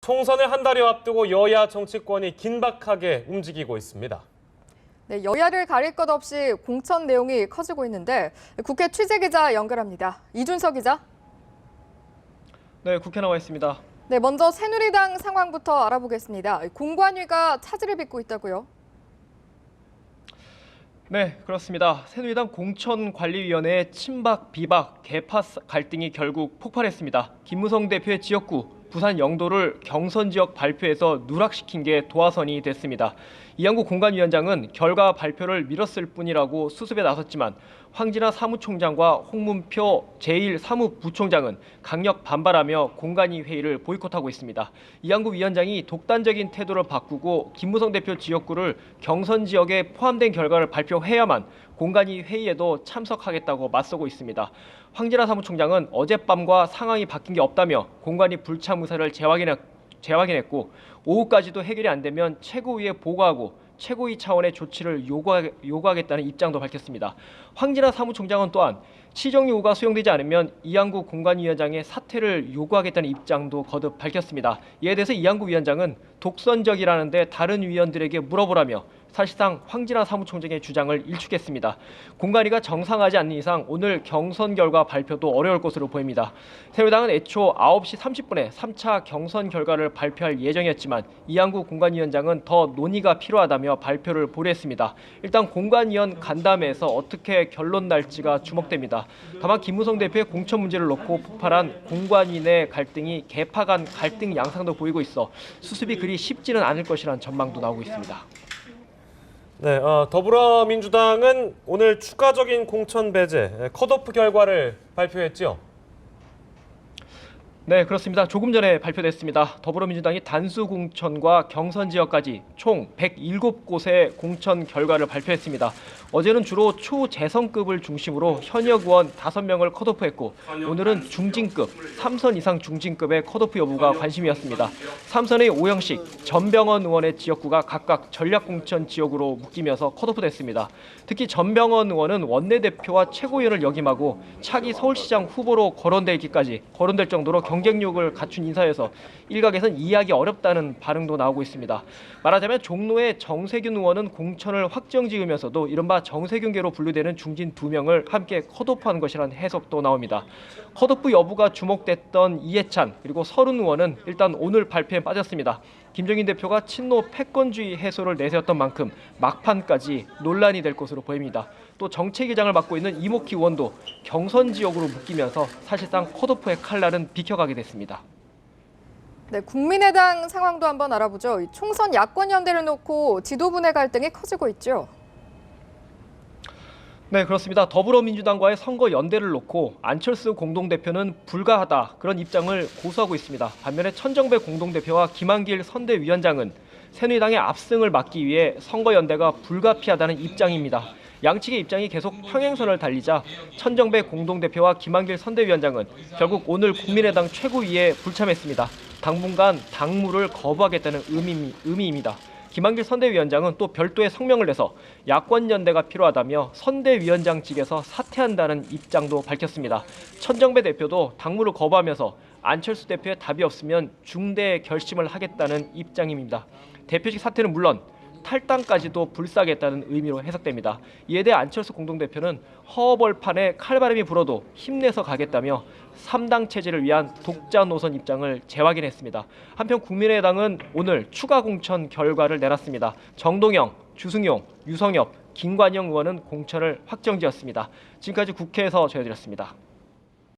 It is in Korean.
총선을 한 달여 앞두고 여야 정치권이 긴박하게 움직이고 있습니다. 네, 여야를 가릴 것 없이 공천 내용이 커지고 있는데 국회 취재기자 연결합니다. 이준석 기자. 네, 국회 나와 있습니다. 네, 먼저 새누리당 상황부터 알아보겠습니다. 공관위가 차질을 빚고 있다고요? 네, 그렇습니다. 새누리당 공천관리위원회의 친박, 비박, 개파 갈등이 결국 폭발했습니다. 김무성 대표의 지역구 부산 영도를 경선 지역 발표에서 누락시킨 게 도화선이 됐습니다. 이양구 공관위원장은 결과 발표를 미뤘을 뿐이라고 수습에 나섰지만 황진화 사무총장과 홍문표 제1사무부총장은 강력 반발하며 공관위 회의를 보이콧하고 있습니다. 이양구 위원장이 독단적인 태도를 바꾸고 김무성 대표 지역구를 경선 지역에 포함된 결과를 발표해야만 공관위 회의에도 참석하겠다고 맞서고 있습니다. 황진화 사무총장은 어젯밤과 상황이 바뀐 게 없다며 공관위 불참 의사를 재확인했고 오후까지도 해결이 안 되면 최고위에 보고하고 최고위 차원의 조치를 요구하겠다는 입장도 밝혔습니다. 황진화 사무총장은 또한 시정 요구가 수용되지 않으면 이양구 공관위원장의 사퇴를 요구하겠다는 입장도 거듭 밝혔습니다. 이에 대해서 이양구 위원장은 독선적이라는데 다른 위원들에게 물어보라며 사실상 황진화 사무총장의 주장을 일축했습니다. 공관위가 정상하지 않는 이상 오늘 경선 결과 발표도 어려울 것으로 보입니다. 새누리당은 애초 9시 30분에 3차 경선 결과를 발표할 예정이었지만 이양구 공관위원장은 더 논의가 필요하다며 발표를 보류했습니다. 일단 공관위원 간담회에서 어떻게 결론 날지가 주목됩니다. 다만 김무성 대표의 공천 문제를 놓고 폭발한 공관위 내 갈등이 개파 간 갈등 양상도 보이고 있어 수습이 그리 쉽지는 않을 것이라는 전망도 나오고 있습니다. 네, 더불어민주당은 오늘 추가적인 공천 배제, 컷오프 결과를 발표했죠. 네, 그렇습니다. 조금 전에 발표됐습니다. 더불어민주당이 단수 공천과 경선 지역까지 총 107곳의 공천 결과를 발표했습니다. 어제는 주로 초재선급을 중심으로 현역 의원 5명을 컷오프했고 오늘은 중진급, 3선 이상 중진급의 컷오프 여부가 관심이었습니다. 3선의 오영식, 전병헌 의원의 지역구가 각각 전략공천 지역으로 묶이면서 컷오프됐습니다. 특히 전병헌 의원은 원내대표와 최고위원을 역임하고 차기 서울시장 후보로 거론될 정도로 경쟁력을 갖춘 인사여서 일각에선 이해하기 어렵다는 반응도 나오고 있습니다. 말하자면 종로의 정세균 의원은 공천을 확정지으면서도 이른바 정세균계로 분류되는 중진 2명을 함께 컷오프한 것이라는 해석도 나옵니다. 컷오프 여부가 주목됐던 이해찬 그리고 서른 의원은 일단 오늘 발표에 빠졌습니다. 김종인 대표가 친노 패권주의 해소를 내세웠던 만큼 막판까지 논란이 될 것으로 보입니다. 또 정책위장을 맡고 있는 이목희 의원도 경선 지역으로 묶이면서 사실상 컷오프의 칼날은 비켜가게 됐습니다. 네, 국민의당 상황도 한번 알아보죠. 총선 야권 연대를 놓고 지도부 내 갈등이 커지고 있죠. 네, 그렇습니다. 더불어민주당과의 선거 연대를 놓고 안철수 공동대표는 불가하다 그런 입장을 고수하고 있습니다. 반면에 천정배 공동대표와 김한길 선대위원장은 새누리당의 압승을 막기 위해 선거 연대가 불가피하다는 입장입니다. 양측의 입장이 계속 평행선을 달리자 천정배 공동대표와 김한길 선대위원장은 결국 오늘 국민의당 최고위에 불참했습니다. 당분간 당무를 거부하겠다는 의미입니다. 김한길 선대위원장은 또 별도의 성명을 내서 야권 연대가 필요하다며 선대위원장직에서 사퇴한다는 입장도 밝혔습니다. 천정배 대표도 당무를 거부하면서 안철수 대표의 답이 없으면 중대 결심을 하겠다는 입장입니다. 대표직 사퇴는 물론 탈당까지도 불사하겠다는 의미로 해석됩니다. 이에 대해 안철수 공동대표는 허허벌판에 칼바람이 불어도 힘내서 가겠다며 3당 체제를 위한 독자 노선 입장을 재확인했습니다. 한편 국민의당은 오늘 추가 공천 결과를 내놨습니다. 정동영, 주승용, 유성엽, 김관영 의원은 공천을 확정지었습니다. 지금까지 국회에서 전해드렸습니다.